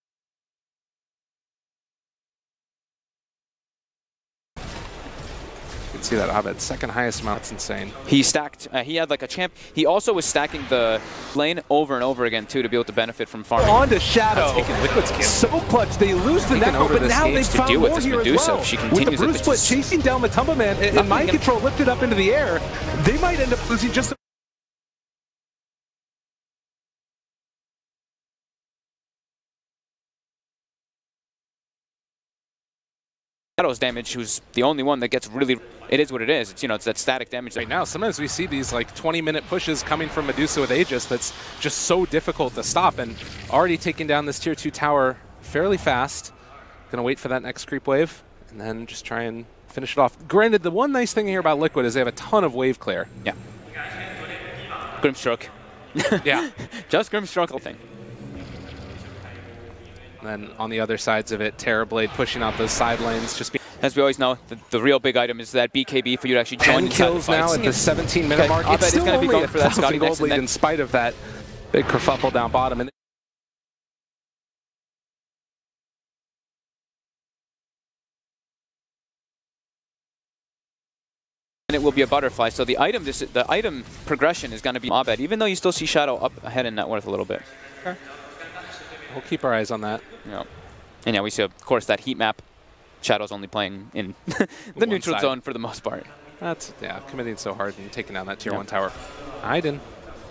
See that Abed's second highest amount. It's insane. He stacked. He had like a champ. He also was stacking the lane over and over again too to be able to benefit from farming. On to Shadow. So clutch. They lose the Necro, but now they've found deal with more this here Medusa as well. If she continues with the Bruce Split chasing down Matumba Man and Mind Control lifted up into the air, they might end up losing just. Shadow's damage, who's the only one that gets really, it is what it is. It's, it's that static damage. Right now, sometimes we see these like 20-minute pushes coming from Medusa with Aegis that's just so difficult to stop, and already taking down this tier 2 tower fairly fast. Gonna wait for that next creep wave and then just try and finish it off. Granted, the one nice thing here about Liquid is they have a ton of wave clear. Yeah. Grimstroke. Yeah. Just Grimstroke thing. And then on the other sides of it, Terrorblade pushing out those side lanes. Just as we always know, the real big item is that BKB for you to actually join 10 kills now at the 17-minute mark. It's still going to be going for that Scotty gold lead in spite of that big kerfuffle down bottom. And it will be a butterfly. So the item progression is going to be Abed, even though you still see Shadow up ahead in net worth a little bit. Okay. We'll keep our eyes on that. Yeah. And yeah, we see, of course, that heat map Shadow's only playing in the neutral side. zone for the most part. That's, yeah, committing so hard and taking down that tier 1 tower. Aiden,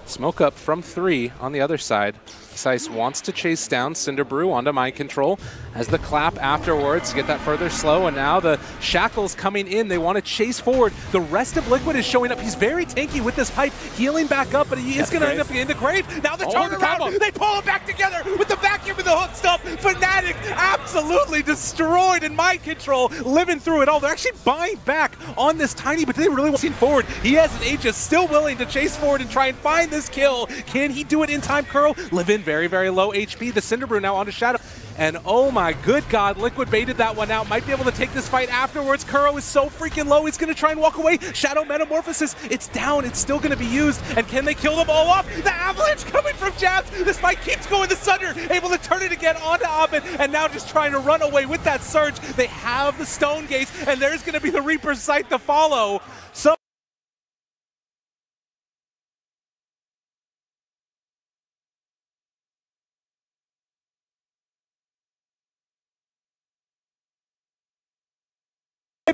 smoke up from 3 on the other side. Sice wants to chase down Cinderbrew onto mind control as the clap afterwards to get that further slow, and now the shackles coming in. They want to chase forward. The rest of Liquid is showing up. He's very tanky with this pipe, healing back up, but he is going to end up in the grave. Now the turnaround, they pull it back together with the vacuum and the hook stuff. Fnatic absolutely destroyed in mind control, living through it all. They're actually buying back on this tiny, but they really want to see forward. He has an Aegis still willing to chase forward and try and find this kill. Can he do it in time, Curl? Live in very, very low HP. The Cinderbrew now onto Shadow. And oh my good God, Liquid baited that one out. Might be able to take this fight afterwards. Kuro is so freaking low, he's going to try and walk away. Shadow Metamorphosis, it's down. It's still going to be used. And can they kill them all off? The Avalanche coming from Jabs. This fight keeps going. The Sunder able to turn it again onto Abed. And now just trying to run away with that surge. They have the Stone Gates, and there's going to be the Reaper's Sight to follow. So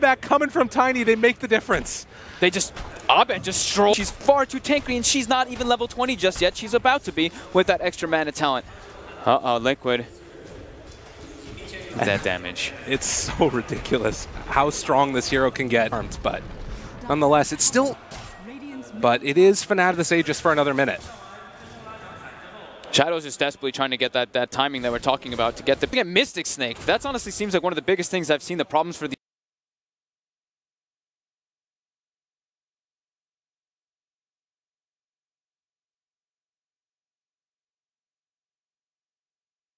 back coming from Tiny, they make the difference. They just, Abed just strolled. She's far too tanky, and she's not even level 20 just yet. She's about to be with that extra mana talent. Uh-oh, Liquid. That damage. It's so ridiculous how strong this hero can get. But nonetheless, it's still, but it is Fnatic this Aegis for another minute. Shadow's just desperately trying to get that timing that we're talking about to get Mystic Snake. That's honestly seems like one of the biggest things I've seen the problems for the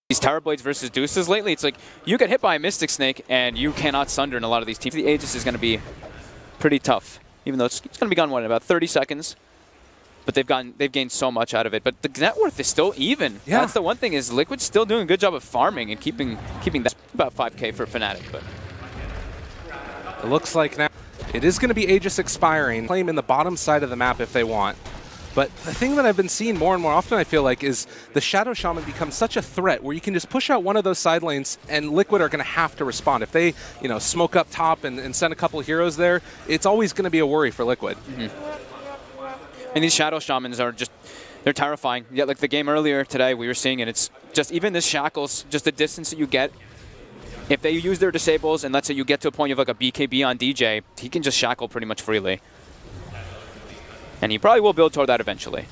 these Tower Blades versus Deuces lately. It's like you get hit by a Mystic Snake and you cannot sunder in a lot of these teams. The Aegis is going to be pretty tough, even though it's going to be gone, what, in about 30 seconds. But they've gained so much out of it. But the net worth is still even. Yeah. That's the one thing, is Liquid's still doing a good job of farming and keeping that about 5K for Fnatic. But it looks like now it is going to be Aegis expiring. Claim in the bottom side of the map if they want. But the thing that I've been seeing more and more often, I feel like, is the Shadow Shaman becomes such a threat where you can just push out one of those side lanes and Liquid are going to have to respond. If they, you know, smoke up top and send a couple of heroes there, it's always going to be a worry for Liquid. Mm-hmm. And these Shadow Shamans are just, they're terrifying. Yeah, like the game earlier today, we were seeing it. It's just, even this Shackles, just the distance that you get, if they use their disables and let's say you get to a point of like a BKB on DJ, he can just shackle pretty much freely. And he probably will build toward that eventually.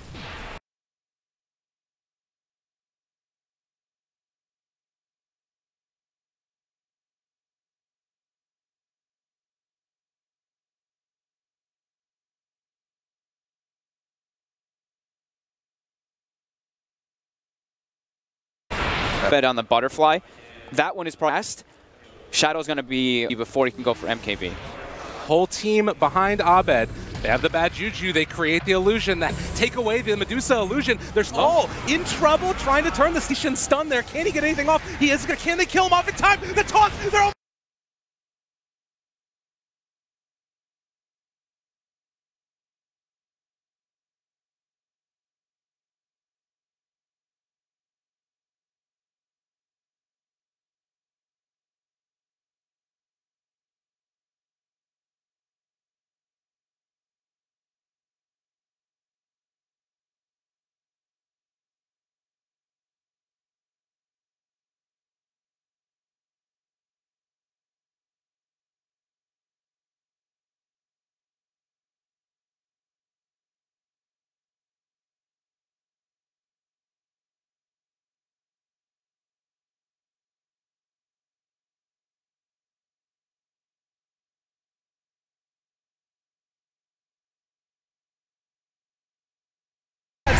Bet on the Butterfly. That one is fast. Shadow's going to be before he can go for MKB. Whole team behind Abed. They have the bad juju. They create the illusion that take away the Medusa illusion. They're all in trouble trying to turn the station stun there. Can he get anything off? He is. Can they kill him off in time? The taunt. They're all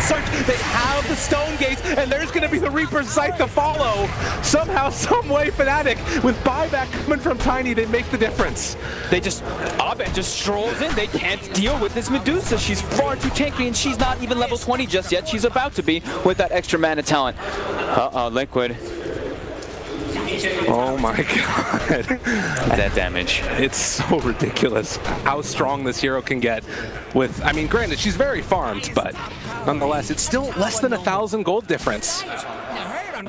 search. They have the Stone Gates, and there's going to be the Reaper's Sight to follow. Somehow, some way, Fnatic, with buyback coming from Tiny, they make the difference. They just, Abed just strolls in. They can't deal with this Medusa. She's far too tanky, and she's not even level 20 just yet. She's about to be with that extra mana talent. Uh-oh, Liquid. Oh my God. That damage. It's so ridiculous how strong this hero can get with, I mean, granted, she's very farmed, but nonetheless, it's still less than 1,000 gold difference.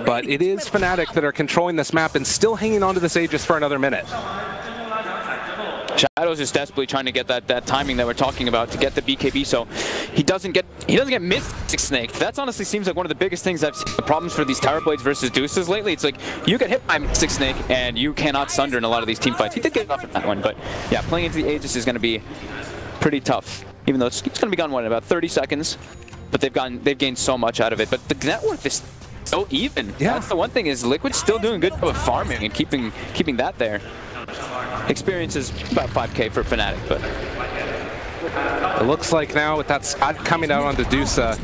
but it is Fnatic that are controlling this map and still hanging on to this Aegis for another minute. Shadow's just desperately trying to get that timing that we're talking about to get the BKB, so he doesn't get Mystic Snake. That's honestly seems like one of the biggest things I've seen the problems for these Tower Blades versus Deuces lately. It's like you get hit by Mystic Snake and you cannot sunder in a lot of these team fights. He did get off in that one, but yeah, playing into the Aegis is going to be pretty tough. Even though it's going to be gone in about 30 seconds, but they've gained so much out of it. But the net worth is so even. Yeah. That's the one thing is Liquid's still doing good with farming and keeping that there. Experience is about 5K for Fnatic, but it looks like now with that Scott coming out on Dedusa,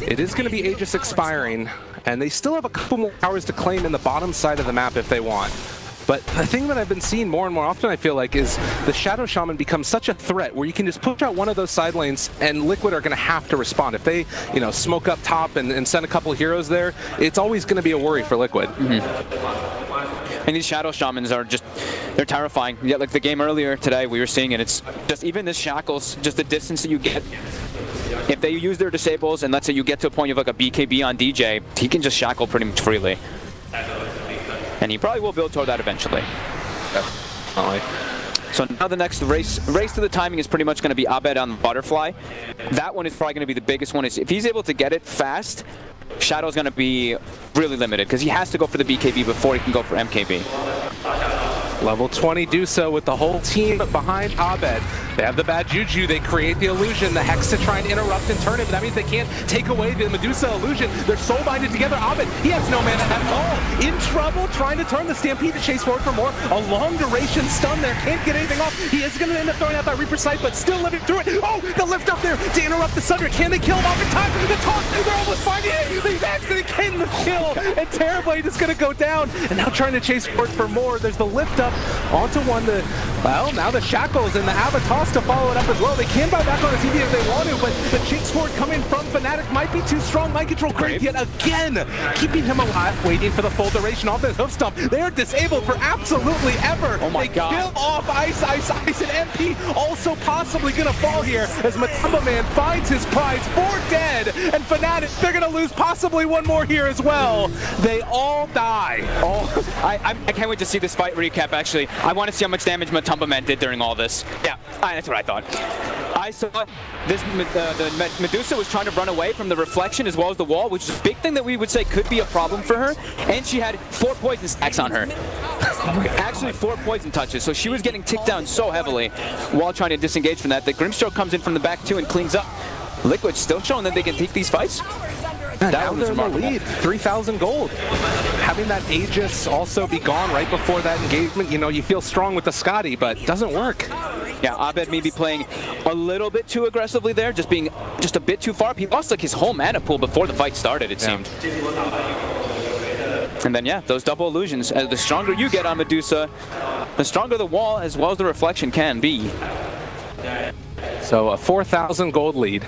it is going to be Aegis expiring, and they still have a couple more towers to claim in the bottom side of the map if they want. But the thing that I've been seeing more and more often, I feel like, is the Shadow Shaman becomes such a threat where you can just push out one of those side lanes and Liquid are going to have to respond. If they, you know, smoke up top and send a couple of heroes there, it's always going to be a worry for Liquid. And these Shadow Shamans are just, they're terrifying. Yeah, like the game earlier today, we were seeing it. It's just even this Shackles, just the distance that you get. If they use their disables, and let's say you get to a point of like a BKB on DJ, he can just shackle pretty much freely. And he probably will build toward that eventually. Definitely. So now the next race to the timing is pretty much going to be Abed on the Butterfly. That one is probably going to be the biggest one. If he's able to get it fast, Shadow's going to be really limited because he has to go for the BKB before he can go for MKB. Level 20 Dusa with the whole team behind Abed. They have the bad juju, they create the illusion, the Hex to try and interrupt and turn it, but that means they can't take away the Medusa illusion. They're soul-binded together. Abed, he has no mana at all. In trouble, trying to turn the Stampede to chase forward for more. A long duration stun there, can't get anything off. He is going to end up throwing out that Reaper Sight, but still living through it. Oh, the lift up there to interrupt the Sunder. Can they kill him off in time? The toss, they're almost finding it. They've actually getting the kill, and Terrorblade is going to go down. And now trying to chase forward for more. There's the lift up onto one. Well, now the Shackles and the Avatar to follow it up as well. They can buy back on the TV if they want to, but the chase forward coming from Fnatic might be too strong. Mind control Grave yet again, keeping him alive, waiting for the full duration off his hoof stomp. They are disabled for absolutely ever. Oh my God. They kill off Ice, and MP also possibly gonna fall here as Matamba Man finds his prize for dead, and Fnatic, they're gonna lose possibly one more here as well. They all die. Oh, I can't wait to see this fight recap, actually. I want to see how much damage Matamba Man did during all this. Yeah, that's what I thought. I saw this, the Medusa was trying to run away from the reflection as well as the wall, which is a big thing that we would say could be a problem for her, and she had 4 poison stacks on her. Actually 4 poison touches, so she was getting ticked down so heavily while trying to disengage from that. The Grimstroke comes in from the back too and cleans up. Liquid still showing that they can take these fights. That was the lead, 3,000 gold. Having that Aegis also be gone right before that engagement, you know, you feel strong with the Scotty, but it doesn't work. Yeah, Abed may be playing a little bit too aggressively there, just being just a bit too far. He lost like his whole mana pool before the fight started, it seemed. And then, yeah, those double illusions. The stronger you get on Medusa, the stronger the wall as well as the reflection can be. So a 4,000 gold lead.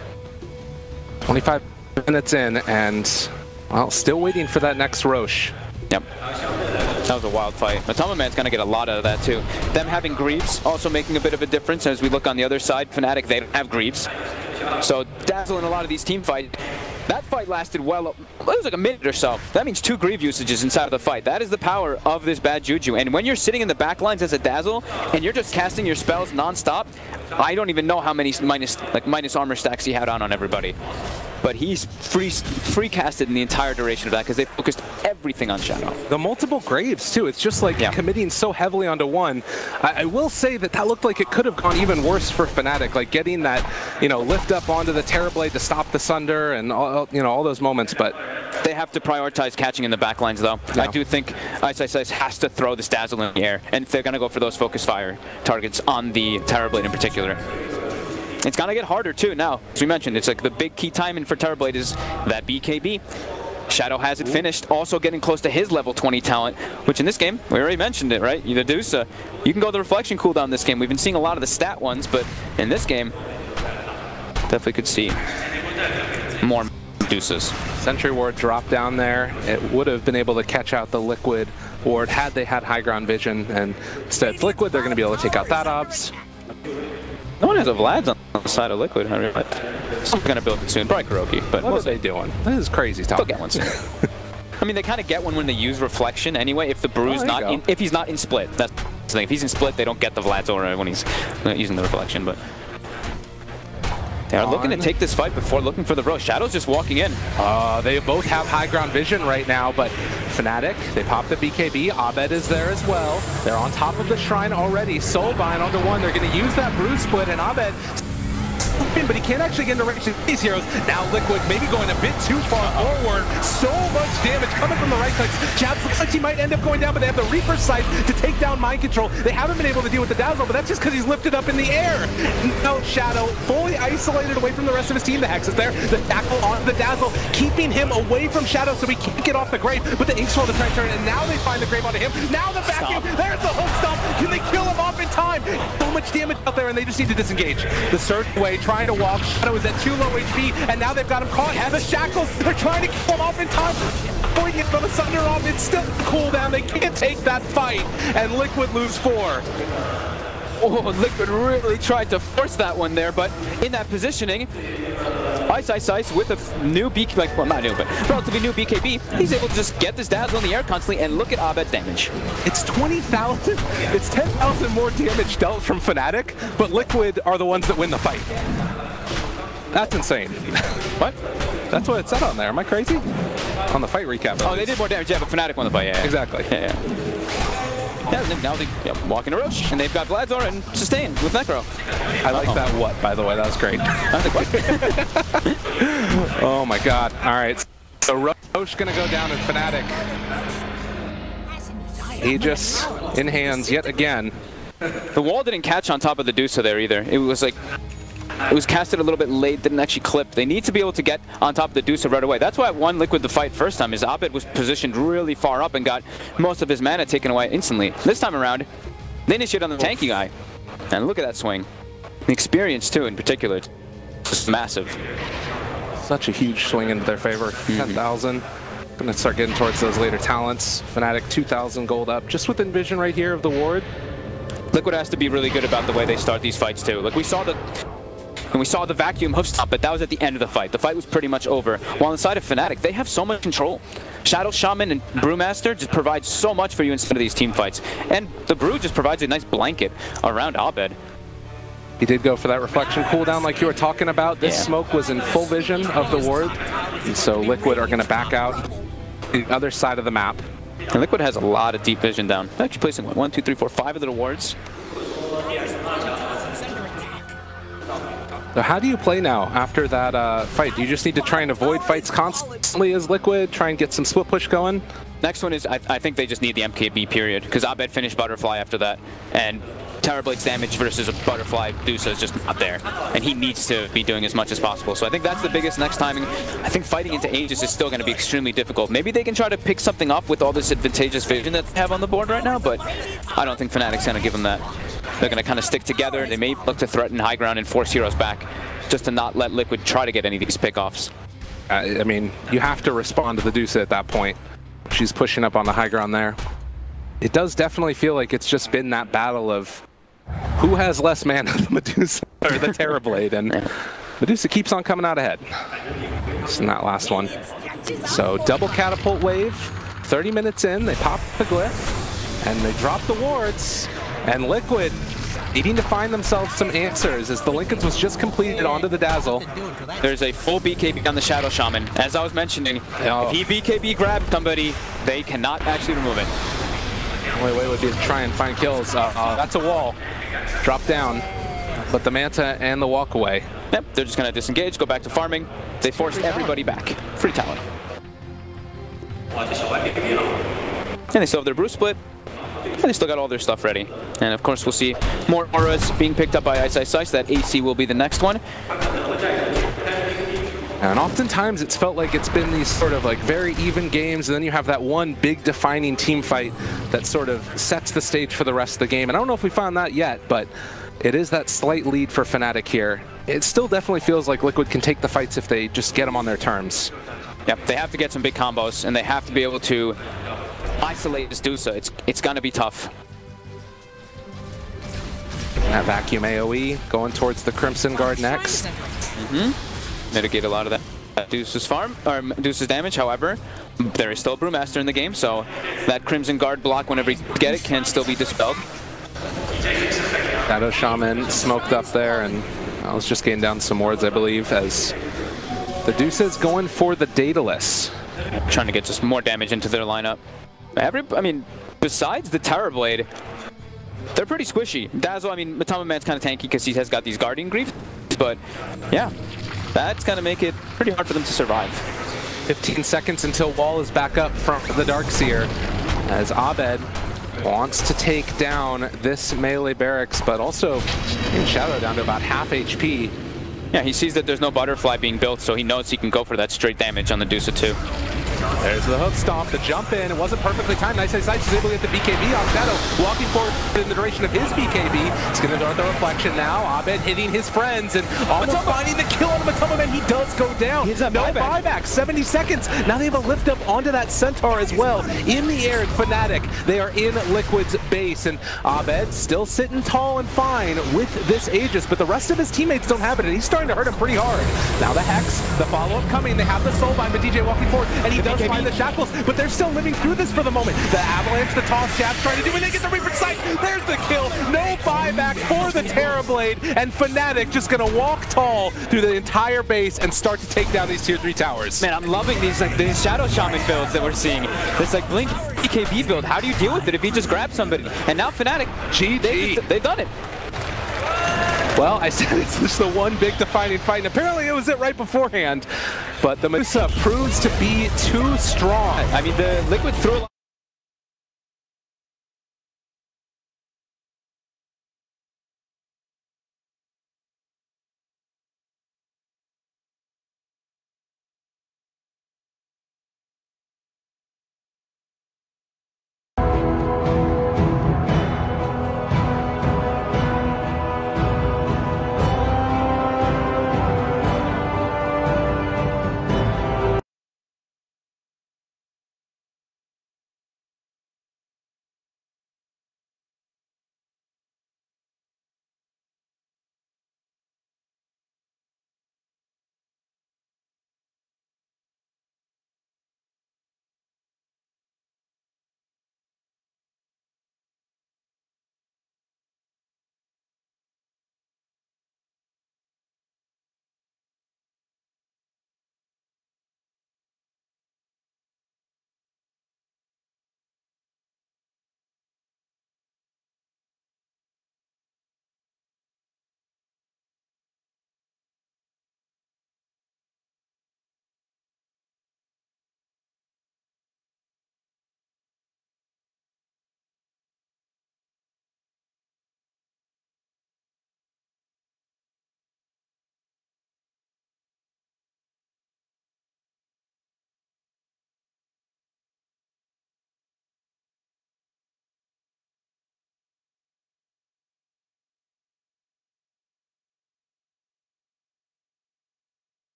25 minutes in, and, well, still waiting for that next Roche. Yep. That was a wild fight. Matamba Man's going to get a lot out of that, too. Them having Greaves also making a bit of a difference as we look on the other side. Fnatic, they don't have Greaves. So Dazzle in a lot of these team fights. That fight lasted well, it was like a minute or so. That means 2 Greave usages inside of the fight. That is the power of this bad juju. And when you're sitting in the back lines as a Dazzle, and you're just casting your spells non-stop, I don't even know how many minus armor stacks he had on everybody. But he's free casted in the entire duration of that because they focused everything on Shadow. The multiple Graves too, it's just like committing so heavily onto one. I will say that looked like it could have gone even worse for Fnatic, like getting that, you know, lift up onto the Terrorblade to stop the Sunder and all, you know, all those moments, but they have to prioritize catching in the back lines though. Yeah. I do think Ice has to throw this Dazzle in the air, and they're gonna go for those focus fire targets on the Terrorblade in particular. It's gonna get harder too now. As we mentioned, it's like the big key timing for Terrorblade is that BKB. Shadow has it finished, also getting close to his level 20 talent, which in this game, we already mentioned it, right? The Medusa, you can go the reflection cooldown this game. We've been seeing a lot of the stat ones, but in this game, definitely could see more Medusas. Sentry Ward dropped down there. It would have been able to catch out the Liquid Ward had they had high ground vision, and instead it's Liquid, they're gonna be able to take out that obs. No one has a Vlad's on the side of Liquid. I realize. Someone's gonna build it soon. Probably Kuroki, but what are they doing? This is crazy talk. They'll get one soon. I mean, they kind of get one when they use Reflection anyway. If the Brew's if he's not in split, that's the thing. If he's in split, they don't get the Vlad's when he's using the Reflection. But they are looking to take this fight before looking for the row. Shadow's just walking in. They both have high ground vision right now, but Fnatic, they pop the BKB. Abed is there as well. They're on top of the shrine already. Soulbind onto one. They're going to use that Brew split, and Abed, but he can't actually get into range of these heroes. Now Liquid maybe going a bit too far forward. So much damage coming from the right clicks. Jabs looks like he might end up going down, but they have the Reaper sight to take down Mind Control. They haven't been able to deal with the Dazzle, but that's just because he's lifted up in the air. No, Shadow fully isolated away from the rest of his team. The Hex is there. The tackle on the Dazzle, keeping him away from Shadow so he can't get off the Grave. But the Inks roll to try and turn, and now they find the Grave onto him. Now the vacuum. There's the hook stomp. Can they kill him off in time? So much damage out there, and they just need to disengage. The Surge away, trying to walk. Shadow is at too low HP, and now they've got him caught. Have the shackles. They're trying to kill him off in time. Before he gets on the Sunder off, it's still cooldown. They can't take that fight, and Liquid lose 4. Oh, Liquid really tried to force that one there, but in that positioning, Ice with a new BKB, well, not new, but relatively new BKB, he's able to just get this Dazzle in the air constantly, and look at Abed's damage. It's 20,000. It's 10,000 more damage dealt from Fnatic, but Liquid are the ones that win the fight. That's insane. What? That's what it said on there. Am I crazy? On the fight recap. Oh, they did more damage, yeah, but Fnatic won the fight, yeah. Exactly. Yeah. Now they walk into Roche, and they've got Vladzor and Sustain with Necro. I like that what, by the way. That was great. Oh my god. All right. So Roche going to go down in Fnatic. Aegis in hands yet again. The wall didn't catch on top of the Dusa there either. It was like, it was casted a little bit late, didn't actually clip. They need to be able to get on top of the Dusa right away. That's why I won Liquid the fight first time, is Abed was positioned really far up and got most of his mana taken away instantly. This time around, they initiate on the tanky guy. And look at that swing. The experience too, in particular, it's massive. Such a huge swing into their favor. 10,000. Gonna start getting towards those later talents. Fnatic 2,000 gold up, just within vision right here of the ward. Liquid has to be really good about the way they start these fights too. Like we saw the vacuum hoof stop, but that was at the end of the fight. The fight was pretty much over. While on the side of Fnatic, they have so much control. Shadow Shaman and Brewmaster just provide so much for you inside of these team fights. And the Brew just provides a nice blanket around Abed. He did go for that reflection cooldown like you were talking about. This smoke was in full vision of the ward. And so Liquid are going to back out the other side of the map. And Liquid has a lot of deep vision down. They're actually placing 1, 2, 3, 4, 5 of the wards. So how do you play now after that fight? Do you just need to try and avoid fights constantly as Liquid, try and get some split push going? Next one is, I think they just need the MKB period, because Abed finished Butterfly after that, and Terrorblade's damage versus a Butterfly Dusa is just not there, and he needs to be doing as much as possible. So I think that's the biggest next timing. I think fighting into Aegis is still going to be extremely difficult. Maybe they can try to pick something up with all this advantageous vision that they have on the board right now, but I don't think Fnatic's going to give them that. They're going to kind of stick together. They may look to threaten high ground and force heroes back, just to not let Liquid try to get any of these pickoffs. I mean, you have to respond to the Dusa at that point. She's pushing up on the high ground there. It does definitely feel like it's just been that battle of who has less mana, the Medusa or the Terrorblade, and Medusa keeps on coming out ahead. Just in that last one. So double catapult wave, 30 minutes in, they pop the glyph, and they drop the wards, and Liquid needing to find themselves some answers as the Lincolns was just completed onto the Dazzle. There's a full BKB on the Shadow Shaman. As I was mentioning, if he BKB grabbed somebody, they cannot actually remove it. The only way would be to try and find kills. That's a wall. Drop down. But the Manta and the walk away. Yep, they're just going to disengage, go back to farming. They forced everybody back. Free talent. And they still have their Brew split. And they still got all their stuff ready. And of course, we'll see more auras being picked up by Ice. That AC will be the next one. And oftentimes it's felt like it's been these sort of like very even games, and then you have that one big defining team fight that sort of sets the stage for the rest of the game. And I don't know if we found that yet, but it is that slight lead for Fnatic here. It still definitely feels like Liquid can take the fights if they just get them on their terms. Yep, they have to get some big combos, and they have to be able to isolate this Dusa. It's gonna be tough. And that vacuum AoE going towards the Crimson Guard next. Mitigate a lot of that. Deuce's farm, or Deuce's damage. However, there is still a Brewmaster in the game, so that Crimson Guard block, whenever you get it, can still be dispelled. Shadow Shaman smoked up there, and let's just gain down some wards, I believe, as the Deuce is going for the Daedalus. Trying to get just more damage into their lineup. I mean, besides the Terrorblade, they're pretty squishy. Dazzle, I mean, Matama Man's kind of tanky because he has got these Guardian Griefs, but yeah, that's going to make it pretty hard for them to survive. 15 seconds until Wall is back up from the Darkseer, as Abed wants to take down this melee barracks, but also in Shadow down to about half HP. Yeah, he sees that there's no butterfly being built, so he knows he can go for that straight damage on the Deuce 2. There's the hook stomp, the jump in. It wasn't perfectly timed. Nice is able to get the BKB on Shadow, walking forward in the duration of his BKB. It's going to start the reflection now. Abed hitting his friends and almost finding the kill on the Matama Man. He does go down. No buyback. 70 seconds. Now they have a lift up onto that Centaur as well. In the air, Fnatic. They are in Liquid's base, and Abed still sitting tall and fine with this Aegis, but the rest of his teammates don't have it, and he's starting to hurt him pretty hard. Now the Hex, the follow-up coming. They have the Soulbind, but DJ walking forward, and he does find the Shackles, but they're still living through this for the moment. The Avalanche, the toss jab trying to do, and they get the Reaper sight. There's the kill. No buyback for the Terrorblade, and Fnatic just gonna walk tall through the entire base and start to take down these tier 3 towers. Man, I'm loving these Shadow Shaman builds that we're seeing. This like Blink BKB build. How do you deal with it if he just grabs somebody? And now Fnatic, they've done it. Well, I said it's just the one big defining fight, and apparently it was it right beforehand. But the Medusa proves to be too strong. I mean, the Liquid threw a lot